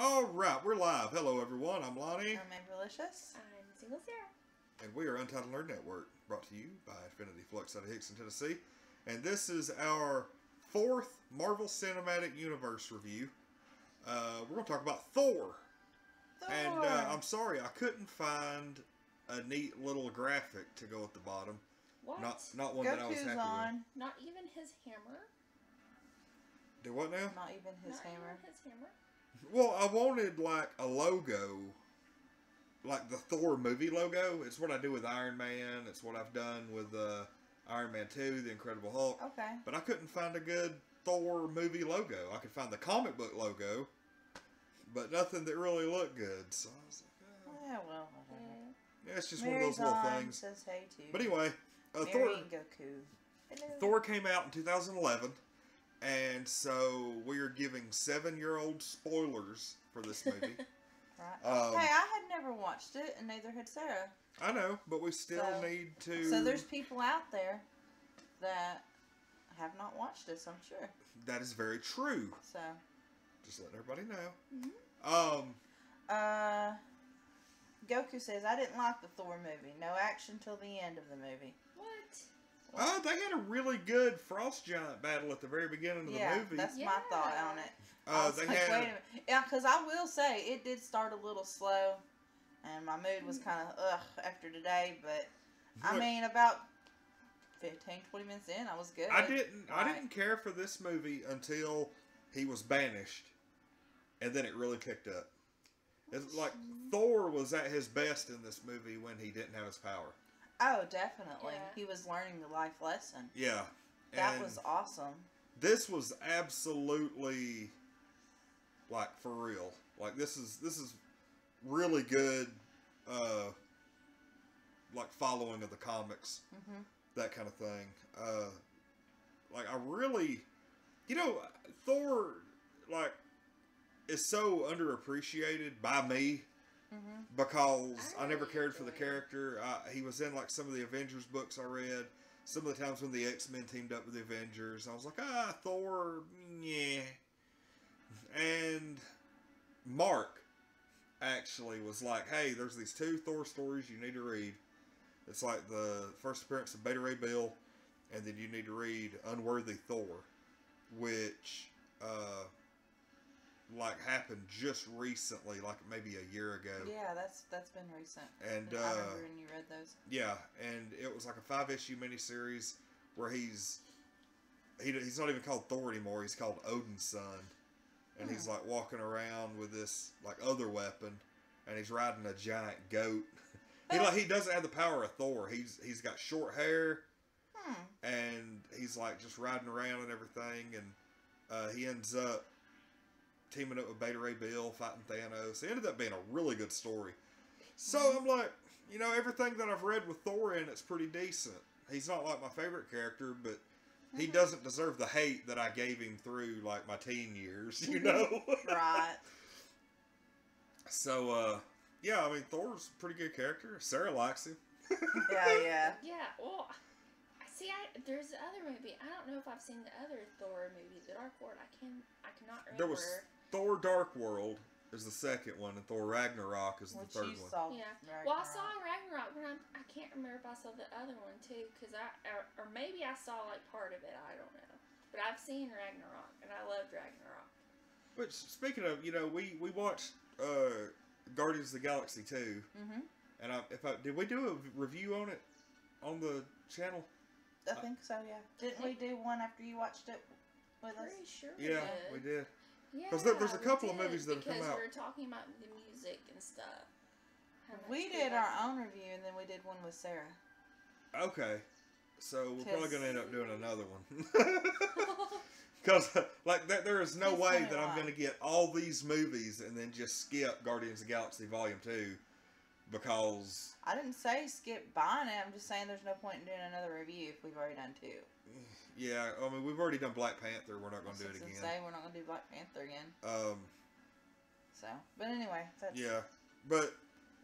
All right, we're live. Hello, everyone. I'm Lonnie. I'm Amberlicious. I'm Single Sarah. And we are Untitled Nerd Network, brought to you by Infinity Flux out of Hickson, Tennessee. And this is our fourth Marvel Cinematic Universe review. We're going to talk about Thor. And I'm sorry, I couldn't find a neat little graphic to go at the bottom. What? Not one that I was Goku's happy on. with. Not even his hammer? Do what now? Not even his Not hammer. even his hammer? Well, I wanted like a logo, like the Thor movie logo. It's what I do with Iron Man. It's what I've done with Iron Man 2, The Incredible Hulk. Okay. But I couldn't find a good Thor movie logo. I could find the comic book logo, but nothing that really looked good. So I was like, Yeah, well, whatever. yeah, it's just Mary's one of those little on, things. says hey too. But anyway, Mary Thor, and Goku. Hello. Thor came out in 2011. And so we are giving 7-year-old spoilers for this movie. Right. Hey, I had never watched it, and neither had Sarah. I know, but we still need to... So there's people out there that have not watched this, I'm sure. That is very true. So. Just letting everybody know. Mm-hmm. Goku says, I didn't like the Thor movie. No action till the end of the movie. What? They had a really good Frost Giant battle at the very beginning of the movie. That's my thought on it. I was they like, had... wait a minute. Yeah, because I will say, it did start a little slow. And my mood was kind of, after today. But, I mean, about 15, 20 minutes in, I was good. I didn't care for this movie until he was banished. And then it really kicked up. It's like, Thor was at his best in this movie when he didn't have his power. Oh, definitely. Yeah. He was learning the life lesson. Yeah. That And was awesome. this was absolutely, like, for real. Like, this is really good, like, following of the comics. Mm-hmm. That kind of thing. Like, I really, Thor, like, is so underappreciated by me. Mm-hmm. Because I never really cared for the enjoy it. character. He was in like some of the Avengers books I read. Some of the times when the X-Men teamed up with the Avengers, I was like, Thor, yeah. And Mark actually was like, hey, there's these 2 Thor stories you need to read. It's like the first appearance of Beta Ray Bill, and then you need to read Unworthy Thor, which like happened just recently, like maybe a year ago. Yeah, that's been recent. And I remember when you read those. yeah, and it was like a 5-issue miniseries where he's not even called Thor anymore. He's called Odin's son, and he's like walking around with this like other weapon, and he's riding a giant goat. He doesn't have the power of Thor. He's got short hair, and he's like just riding around and everything, and he ends up teaming up with Beta Ray Bill, fighting Thanos. It ended up being a really good story. So I'm like, everything that I've read with Thor in, it's pretty decent. He's not like my favorite character, but he doesn't deserve the hate that I gave him through like my teen years, Right. So, yeah, I mean, Thor's a pretty good character. Sarah likes him. Yeah. Yeah, well, there's the other movie. I don't know if I've seen the other Thor movie, The Dark World. I cannot remember. There was Thor Dark World is the second one, and Thor Ragnarok is the third one. Saw Yeah. Ragnarok. Well, I saw Ragnarok, but I can't remember if I saw the other one too, or maybe I saw like part of it. I don't know, but I've seen Ragnarok, and I loved Ragnarok. Which, speaking of, we watched Guardians of the Galaxy 2, and did we do a review on it on the channel? I think so. Yeah. Didn't we do one after you watched it with us? Pretty sure. Yeah, we did. Yeah, 'Cause there's a we couple of did, movies that have come because out. we were talking about the music and stuff. How much We did our own review, and then we did one with Sarah. Okay, so we're probably going to end up doing another one. like. Because, like, there is no Please way tell me that I'm why. going to get all these movies and then just skip Guardians of the Galaxy Volume 2, because... I didn't say skip buying it. I'm just saying there's no point in doing another review if we've already done 2. Yeah, I mean, we've already done Black Panther. We're not going to do it again. We're not going to do Black Panther again. So, but anyway. That's, Yeah, but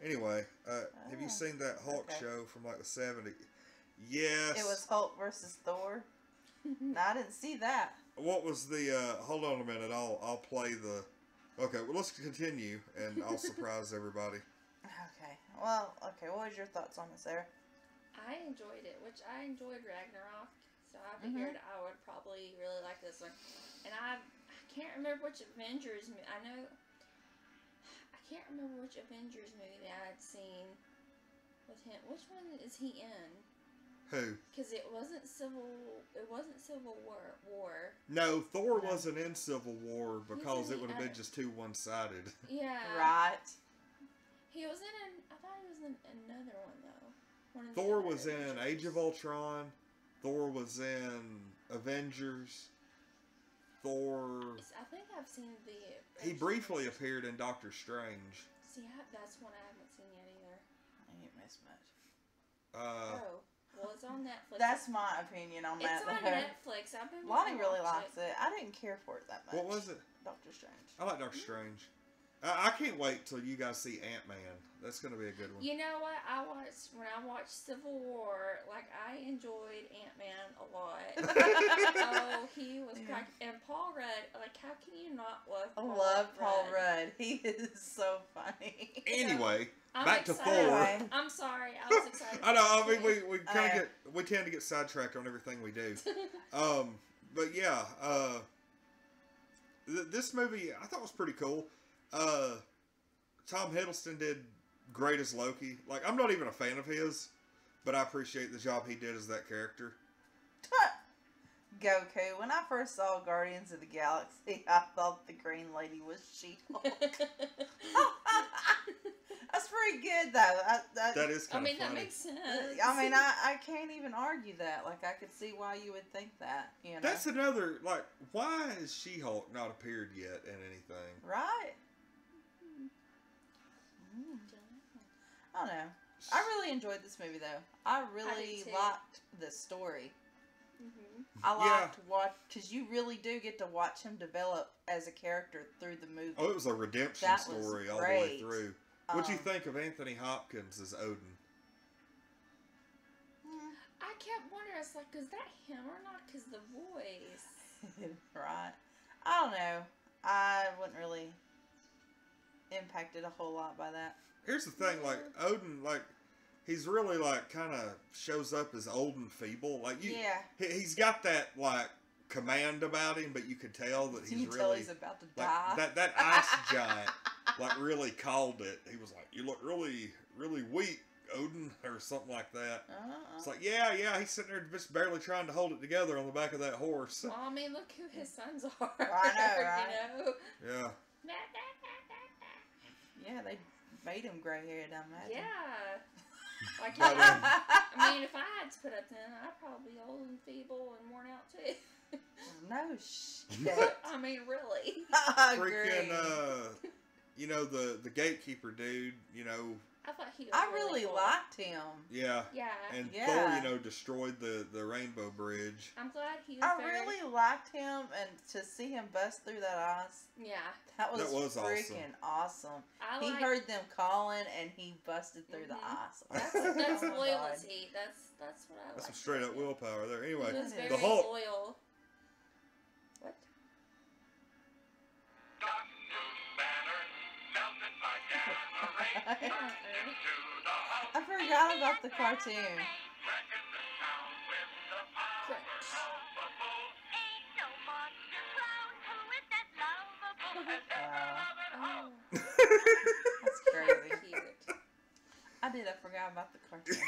anyway, have you seen that Hulk okay. show from like the 70s? Yes. It was Hulk versus Thor. No, I didn't see that. What was the? Hold on a minute. I'll play the Okay, well, let's continue, and I'll surprise everybody. Okay. Well, okay. What was your thoughts on it, Sarah? I enjoyed it, which I enjoyed Ragnarok, so I figured I would probably really like this one. And I can't remember which Avengers. I can't remember which Avengers movie I had seen with him. Which one is he in? Who? Because it wasn't Civil War. No, Thor wasn't in Civil War because it would have been just too one-sided. Yeah. Right. He was in I thought he was in another one, though. One of the Thor other was in Avengers. Age of Ultron. Thor was in Avengers. Thor... I think I've seen the... He briefly appeared in Doctor Strange. See, that's one I haven't seen yet either. I ain't missed much. Well, it's on Netflix. That's my opinion on that. It's on Netflix. I've been Lonnie really watching likes it. I didn't care for it that much. What was it? Doctor Strange. I like Doctor Strange. I can't wait till you guys see Ant-Man. That's going to be a good one. You know what? When I watched Civil War, like, I enjoyed Ant-Man a lot. Oh, he was cracking. And Paul Rudd, like, how can you not love Paul Rudd? Paul Rudd. He is so funny. Anyway, I'm back to excited. Thor. I'm sorry. I was excited. I know. I mean, we tend to get sidetracked on everything we do. But yeah, this movie I thought was pretty cool. Tom Hiddleston did great as Loki. Like, I'm not even a fan of his, but I appreciate the job he did as that character. Goku. When I first saw Guardians of the Galaxy, I thought the Green Lady was She-Hulk. That's pretty good, though. That is kind of funny. That makes sense. I mean, I can't even argue that. Like, I could see why you would think that, you know? That's another, like, why has She-Hulk not appeared yet in anything? Right? I don't know. I really enjoyed this movie, though. I really liked the story. I liked because you really do get to watch him develop as a character through the movie. Oh, it was a redemption story all the way through. What'd you think of Anthony Hopkins as Odin? I kept wondering, it's like, is that him or not? Because the voice. Right. I don't know. I wasn't really impacted a whole lot by that. Here's the thing, like, Odin, like, he's really, like, kind of shows up as old and feeble. Like, he's got that, like, command about him, but you could tell that he's really... he's about to die. That ice giant, like, really called it. He was like, you look really, really weak, Odin, or something like that. It's like, yeah, he's sitting there just barely trying to hold it together on the back of that horse. Well, I mean, look who his sons are. I know, right? You know? Yeah. Yeah, they made him gray-haired, I imagine. Yeah. Like, I mean, if I had to put up then, I'd probably be old and feeble and worn out too. No shit. I mean, really. I Freaking, you know, the gatekeeper dude, you know. I thought he was I really cool. liked him. Yeah. And Thor, you know, destroyed the Rainbow Bridge. I'm glad he was I really liked him, and to see him bust through that ice. Yeah. That was freaking awesome. He heard them calling, and he busted through the ice. That's loyalty. That's what I like. That's some straight up willpower there. Anyway, he was very the Hulk. loyal. What? I forgot about the cartoon. That's crazy. Cute. I forgot about the cartoon.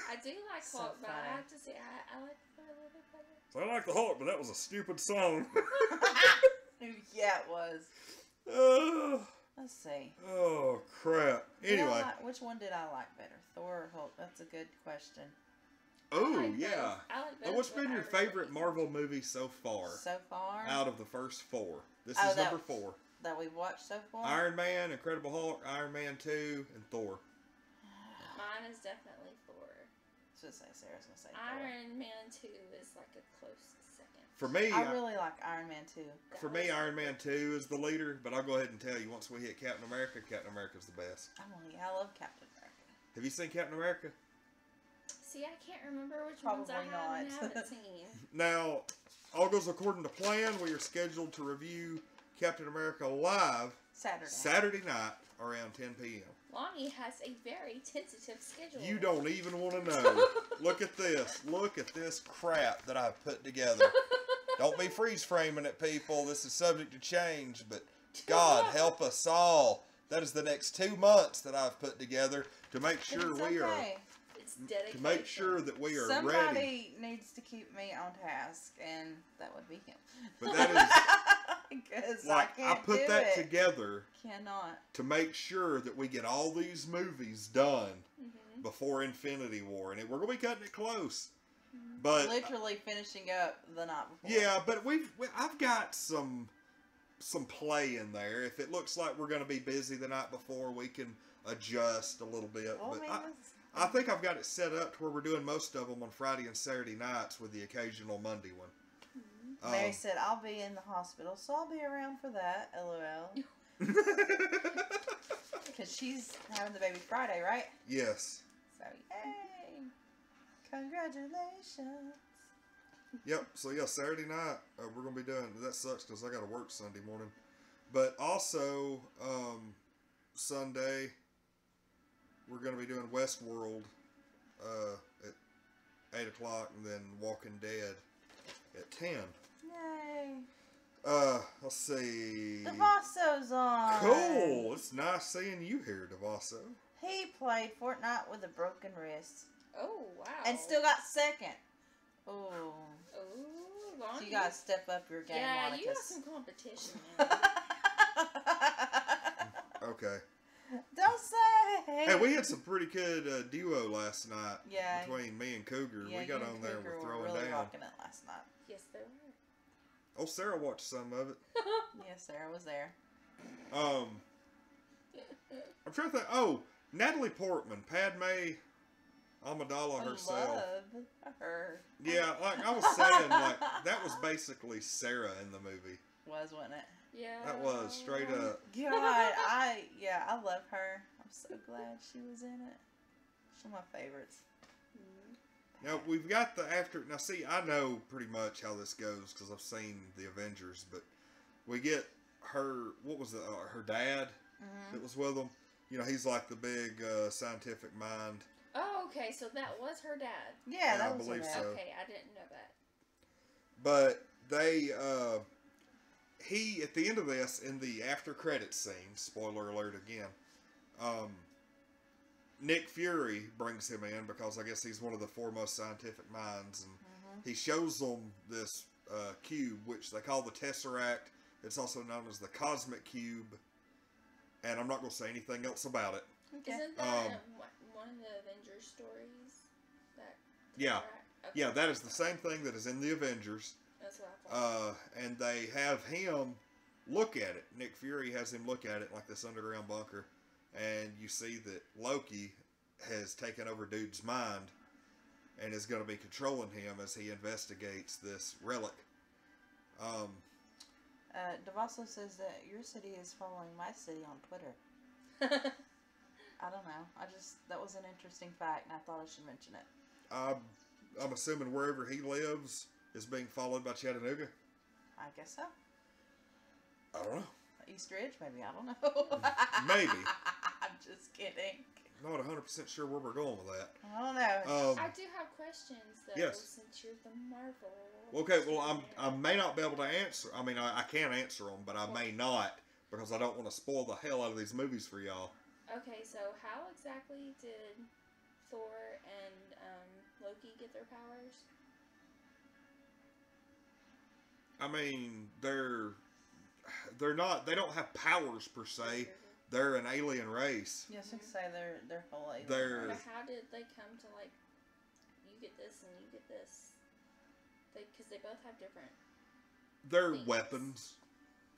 I do like Hulk, but I have to say I like Thor a little bit better. So I like the Hulk, but that was a stupid song. Yeah, it was. Let's see. Oh, crap. Anyway. Which one did I like better? Thor or Hulk? That's a good question. Oh, yeah. I like both, What's been your favorite Marvel movie so far? So far? Out of the first four. This is number 4. That we've watched so far? Iron Man, Incredible Hulk, Iron Man 2, and Thor. Mine is definitely Thor. Sarah's going to say Iron Man 2 is like a close second. For me, I really like Iron Man 2. For me, Iron Man 2 is the leader, but I'll go ahead and tell you, once we hit Captain America, Captain America's the best. I love Captain America. Have you seen Captain America? See, I can't remember which ones I haven't seen. Now, all goes according to plan. We are scheduled to review Captain America live Saturday night around 10 p.m. Lonnie has a very tentative schedule. You don't even want to know. Look at this. Look at this crap that I've put together. Don't be freeze framing it, people. This is subject to change, but God help us all. That is the next 2 months that I've put together to make sure we are. It's dedication. To make sure that we are Somebody ready. needs to keep me on task, and that would be him. But that is because like I put that together. Cannot. To make sure that we get all these movies done before Infinity War, and we're gonna be cutting it close. But literally finishing up the night before. Yeah, but I've got some play in there. If it looks like we're gonna be busy the night before, we can adjust a little bit. Well, but I think I've got it set up to where we're doing most of them on Friday and Saturday nights with the occasional Monday one. Mary said, I'll be in the hospital, so I'll be around for that, LOL. Because she's having the baby Friday, right? Yes. So, yay! Congratulations. Yep, so yeah, Saturday night, we're going to be doing, that sucks because I got to work Sunday morning. But also, Sunday, we're going to be doing Westworld at 8 o'clock and then Walking Dead at 10. Yay. Let's see. Devasso's on. Cool. It's nice seeing you here, Devasso. He played Fortnite with a broken wrist. Oh, wow. And still got second. Ooh. Oh, Lonnie. So you gotta step up your game, Yeah, Monica. you got some competition now. Okay. Don't say. Hey, we had some pretty good duo last night. Yeah. Between me and Cougar. Yeah, We got you on and there. Cougar We're were throwing really down. rocking it last night. Yes, they were. Oh, Sarah watched some of it. Yes, Sarah was there. I'm trying to think. Oh, Natalie Portman, Padme Amidala herself. Love her. Yeah, like I was saying, like that was basically Sarah in the movie. Wasn't it? Yeah. That was straight up. God, I love her. I'm so glad she was in it. She's one of my favorites. Now we've got the after. Now see, I know pretty much how this goes because I've seen the Avengers, but we get her. What was it? Her dad that was with them. You know, he's like the big scientific mind. Oh, okay. So that was her dad. Yeah, that I was believe her dad. so. Okay, I didn't know that. But they, he at the end of this in the after credits scene. Spoiler alert again. Nick Fury brings him in because I guess he's one of the foremost scientific minds, and he shows them this cube, which they call the Tesseract. It's also known as the Cosmic Cube, and I'm not going to say anything else about it. Okay. Isn't that one of the Avengers stories? Yeah. Okay. Yeah, that is the same thing that is in the Avengers. That's what I thought. And they have him look at it. Nick Fury has him look at it like this underground bunker. And you see that Loki has taken over dude's mind and is going to be controlling him as he investigates this relic. Devasso says that your city is following my city on Twitter. I don't know. That was an interesting fact, and I thought I should mention it. I'm assuming wherever he lives is being followed by Chattanooga. I guess so. I don't know. East Ridge, maybe. I don't know. Maybe. I'm just kidding. Not 100% sure where we're going with that. I don't know. I do have questions, though, yes. since you're the Marvel. Okay, well, I may not be able to answer. I mean, I can answer them, but I may not because I don't want to spoil the hell out of these movies for y'all. Okay, so how exactly did Thor and Loki get their powers? I mean, they're not. They don't have powers per se. They're an alien race. Yes, I can say they're whole alien. They're. But how did they come to like? You get this and you get this. Because they both have different. They're things. weapons.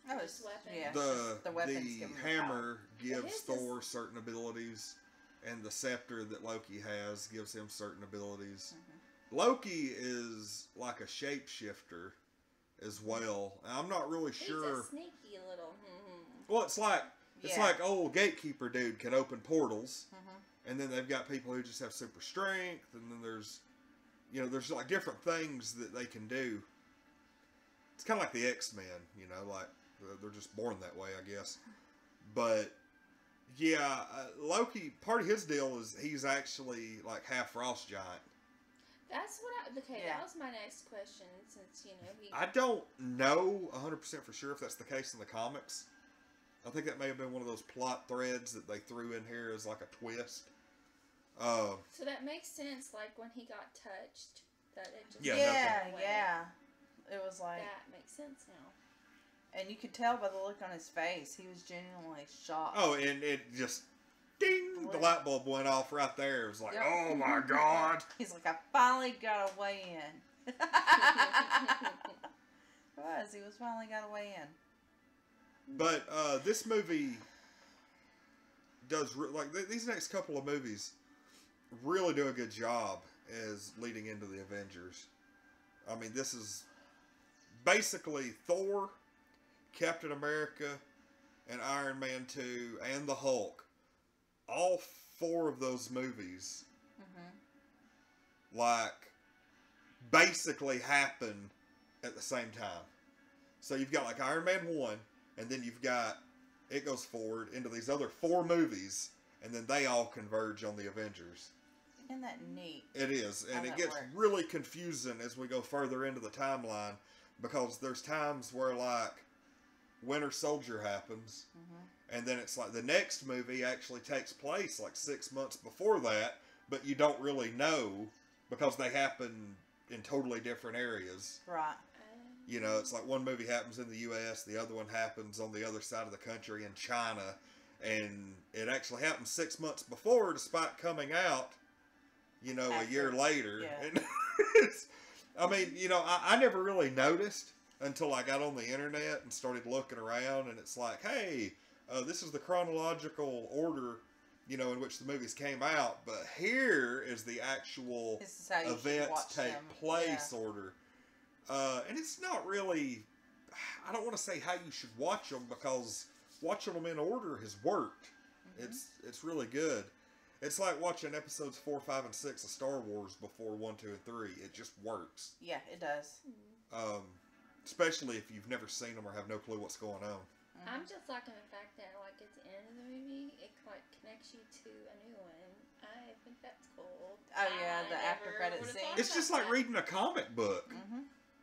Oh, it's weapons. Yeah, The weapons give them the hammer But gives his Thor certain abilities, and the scepter that Loki has gives him certain abilities. Loki is like a shapeshifter as well. I'm not really sure. He's a sneaky little. Well, it's like old gatekeeper dude can open portals, and then they've got people who just have super strength, and then there's like different things that they can do. It's kind of like the X-Men, like They're just born that way, I guess. But yeah, Loki. Part of his deal is he's actually like half frost giant. That's what that was my next question, since, I don't know 100% for sure if that's the case in the comics. I think that may have been one of those plot threads that they threw in here as like a twist. So that makes sense, like when he got touched, that it just... Yeah. It was like... That makes sense now. And you could tell by the look on his face, he was genuinely shocked. Oh, and it just... Ding! The light bulb went off right there. It was like, oh my God. He's like, I finally got a way in. He was finally got a way in. But this movie does, these next couple of movies really do a good job as leading into the Avengers. I mean, this is basically Thor, Captain America, and Iron Man 2, and the Hulk. All 4 of those movies, basically happen at the same time. So you've got like Iron Man 1, and then you've got, it goes forward into these other 4 movies, and then they all converge on the Avengers. Isn't that neat? It is, and it gets really confusing as we go further into the timeline, because there's times where like Winter Soldier happens, and then it's like the next movie actually takes place like 6 months before that, but you don't really know because they happen in totally different areas. Right. It's like one movie happens in the U.S., the other one happens on the other side of the country in China, and it actually happened 6 months before, despite coming out, a year later. Yeah. And I mean, I never really noticed until I got on the internet and started looking around, and it's like, hey, this is the chronological order, in which the movies came out, but here is the actual events take place order. And it's not really, I don't want to say how you should watch them, because watching them in order has worked. It's really good. It's like watching episodes 4, 5, and 6 of Star Wars before 1, 2, and 3. It just works. Yeah, it does. Especially if you've never seen them or have no clue what's going on. I'm just liking the fact that, like, at the end of the movie, it, like, connects you to a new one. I think that's cool. Oh, yeah, the after credit scene. It's just like reading a comic book.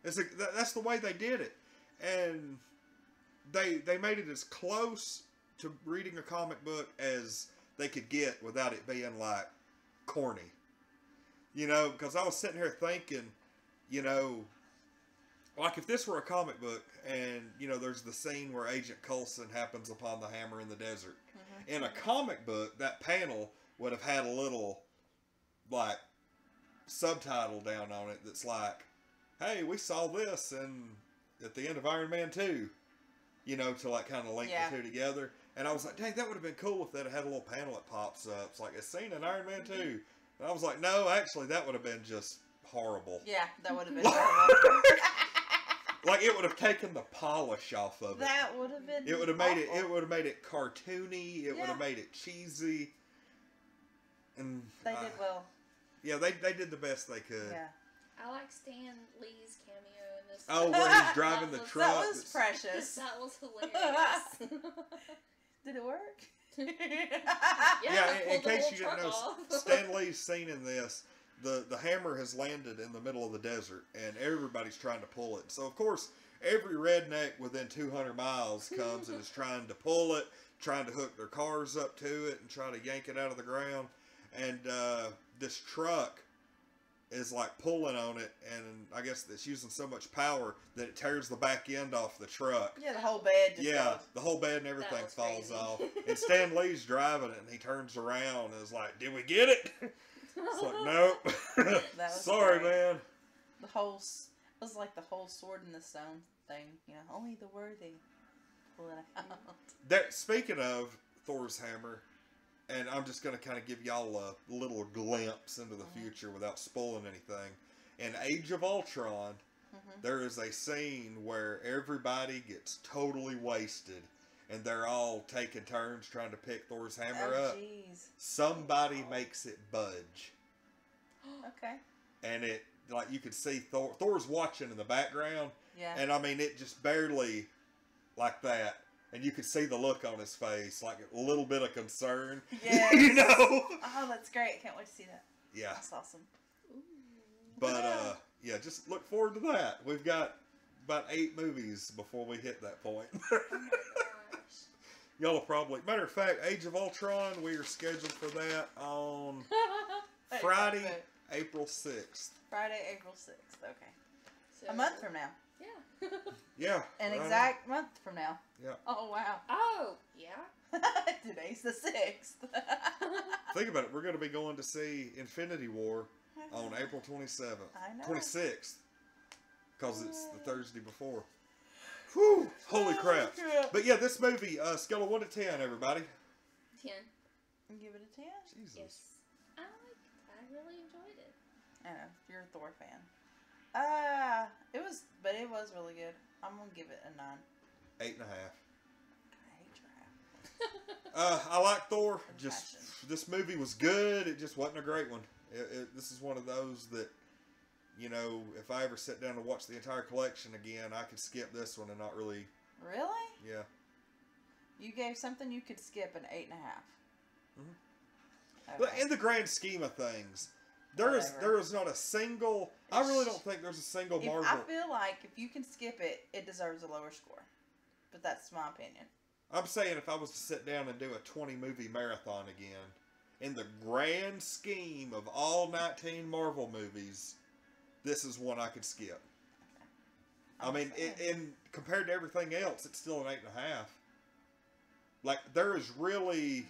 That's the way they did it. And they made it as close to reading a comic book as they could get without it being, like, corny. Because I was sitting here thinking, like if this were a comic book and, there's the scene where Agent Coulson happens upon the hammer in the desert. In a comic book, that panel would have had a little, like, subtitle down on it that's like, hey, we saw this at the end of Iron Man 2, to like kind of link the two together. And I was like, dang, that would have been cool if that had a little panel that pops up. It's like, it's seen in Iron Man 2. And I was like, no, actually, that would have been just horrible. Yeah, that would have been horrible. Like, it would have taken the polish off of it. That would have been It would have made it. It would have made it cartoony. It would have made it cheesy. And they did well. Yeah, they did the best they could. Yeah. I like Stan Lee's cameo in this. Oh, where he's driving the truck. That was precious. That was hilarious. Did it work? Yeah, in case you didn't know, Stan Lee's scene in this, the hammer has landed in the middle of the desert, and everybody's trying to pull it. So, of course, every redneck within 200 miles comes and is trying to pull it, trying to hook their cars up to it, and try to yank it out of the ground. And this truck is like pulling on it, and I guess it's using so much power that it tears the back end off the truck. Yeah, the whole bed just goes. The whole bed and everything falls off. And Stan Lee's driving it, and he turns around and is like, did we get it? It's like, nope. Sorry, great. man. It was like the whole sword in the stone thing. Only the worthy pull it out. Speaking of Thor's hammer, and I'm just going to kind of give y'all a little glimpse into the future without spoiling anything. In Age of Ultron, there is a scene where everybody gets totally wasted, and they're all taking turns trying to pick Thor's hammer up. Jeez. Somebody makes it budge. Okay. And it, like, you could see Thor's watching in the background. Yeah. And I mean, it just barely, like that. And you could see the look on his face, like a little bit of concern. Yes. You know? Oh, that's great. Can't wait to see that. Yeah. That's awesome. But, yeah, just look forward to that. We've got about 8 movies before we hit that point. Oh my gosh. Y'all will probably... Matter of fact, Age of Ultron, we are scheduled for that on Friday, April 6th. Friday, April 6th. Okay. So, A month from now. Yeah. Yeah. An right exact month from now. Yeah. Oh, wow. Oh, yeah. Today's the 6th. Think about it. We're going to be going to see Infinity War on April 27th. I know. 26th. Because it's the Thursday before. Whew! Holy crap. But yeah, this movie, scale of 1 to 10, everybody. 10. Give it a 10? Jesus. Yes. I really enjoyed it. I know. You're a Thor fan. It was really good. I'm going to give it a 9. 8.5. I hate your half. I like Thor. Compassion. This movie was good. It just wasn't a great one. This is one of those that, you know, if I ever sit down to watch the entire collection again, I could skip this one and not really. Really? Yeah. You gave something you could skip an 8.5. But in the grand scheme of things, there is not a single. I really don't think there's a single Marvel. I feel like if you can skip it, it deserves a lower score. But that's my opinion. I'm saying if I was to sit down and do a 20 movie marathon again, in the grand scheme of all 19 Marvel movies, this is one I could skip. I mean, in compared to everything else, it's still an 8.5. Like, there is really.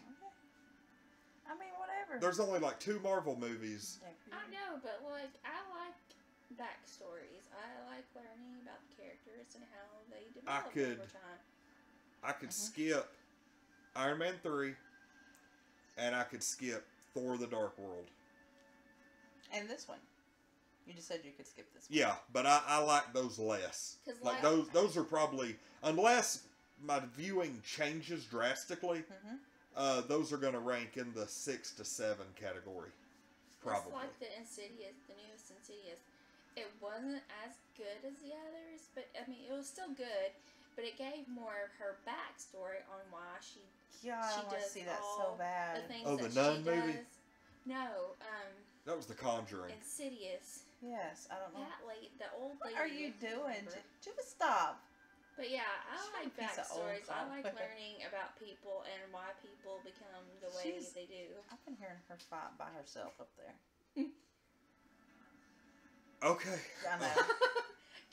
I mean, whatever. There's only like 2 Marvel movies. I know, but like, I like backstories. I like learning about the characters and how they develop over time. I could skip Iron Man 3, and I could skip Thor: The Dark World. And this one. You just said you could skip this one. Yeah, but I like those less. Like those are probably, unless my viewing changes drastically, those are going to rank in the 6 to 7 category. Probably. It's like the Insidious, the newest Insidious. It wasn't as good as the others, but I mean, it was still good. But it gave more of her backstory on why she. Yeah, I want to see that so bad. The things the that Nun she movie? does. No, That was The Conjuring. Insidious. Yes, I don't know. The old lady. What are you doing? Just stop. But yeah, I She's like a piece of old backstories. I crap. like learning about people and why people become the way they do. I've been hearing her fight by herself up there. Okay. I know.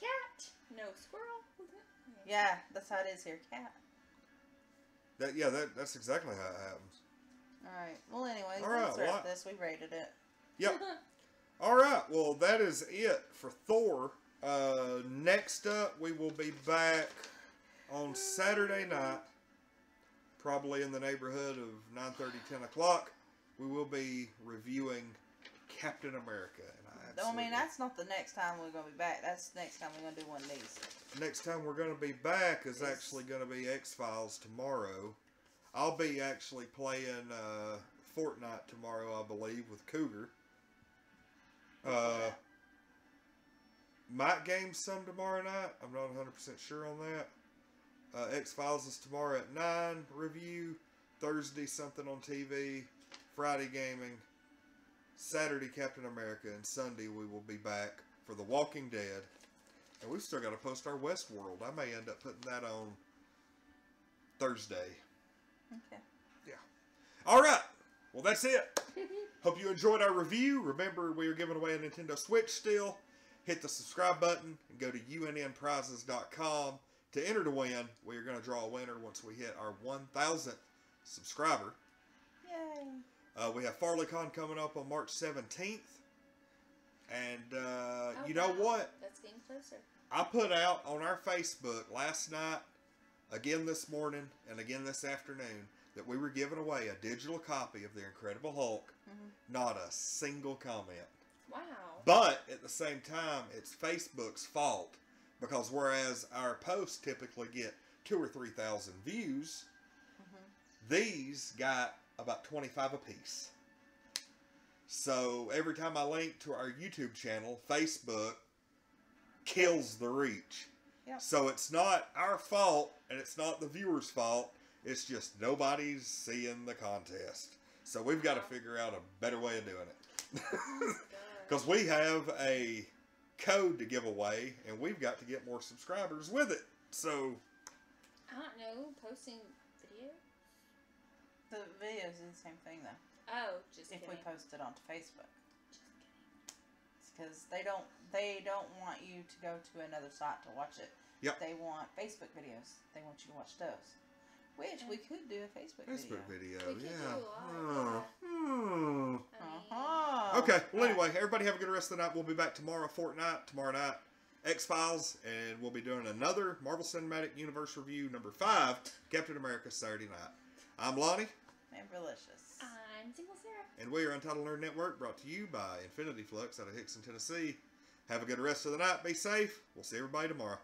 Cat, no squirrel. Yeah, that's how it is here, cat. That's exactly how it happens. Alright. Well, anyways, All right, let's wrap this. We rated it. Yep. All right. Well, that is it for Thor. Next up, we will be back on Saturday night, probably in the neighborhood of 9:30, 10 o'clock. We will be reviewing Captain America. I mean, that's not the next time we're going to be back. That's the next time we're going to do one of these. Next time we're going to be back is actually going to be X-Files tomorrow. I'll be actually playing Fortnite tomorrow, I believe, with Cougar. Might game some tomorrow night. I'm not 100% sure on that. X-Files is tomorrow at 9, review. Thursday, something on TV. Friday, gaming. Saturday, Captain America. And Sunday, we will be back for The Walking Dead. And we've still got to post our Westworld. I may end up putting that on Thursday. Okay. Yeah. All right. Well, that's it. Hope you enjoyed our review. Remember, we are giving away a Nintendo Switch still. Hit the subscribe button and go to unnprizes.com to enter to win. We are going to draw a winner once we hit our 1,000th subscriber. Yay. We have FarleyCon coming up on March 17th. And you know what? That's getting closer. I put out on our Facebook last night, again this morning, and again this afternoon, that we were giving away a digital copy of The Incredible Hulk. Not a single comment. Wow. But at the same time, it's Facebook's fault, because whereas our posts typically get 2,000 or 3,000 views, these got about 25 apiece. So every time I link to our YouTube channel, Facebook kills the reach. Yep. So it's not our fault, and it's not the viewers' fault. It's just nobody's seeing the contest. So we've got to figure out a better way of doing it. Because we have a code to give away, and we've got to get more subscribers with it. So I don't know, posting videos? The videos do the same thing, though. Oh, just if kidding. we post it onto Facebook. Just kidding. It's because they don't want you to go to another site to watch it. Yep. They want Facebook videos. They want you to watch those. Which we could do a Facebook video. We could do a Yeah. lot, Okay. Well, anyway, everybody have a good rest of the night. We'll be back tomorrow, tomorrow night, X-Files, and we'll be doing another Marvel Cinematic Universe review, number 5, Captain America Saturday Night. I'm Lonnie. Amberlicious. I'm Single Sarah. And we are Untitled Nerd Network, brought to you by Infinity Flux out of Hickson, Tennessee. Have a good rest of the night. Be safe. We'll see everybody tomorrow.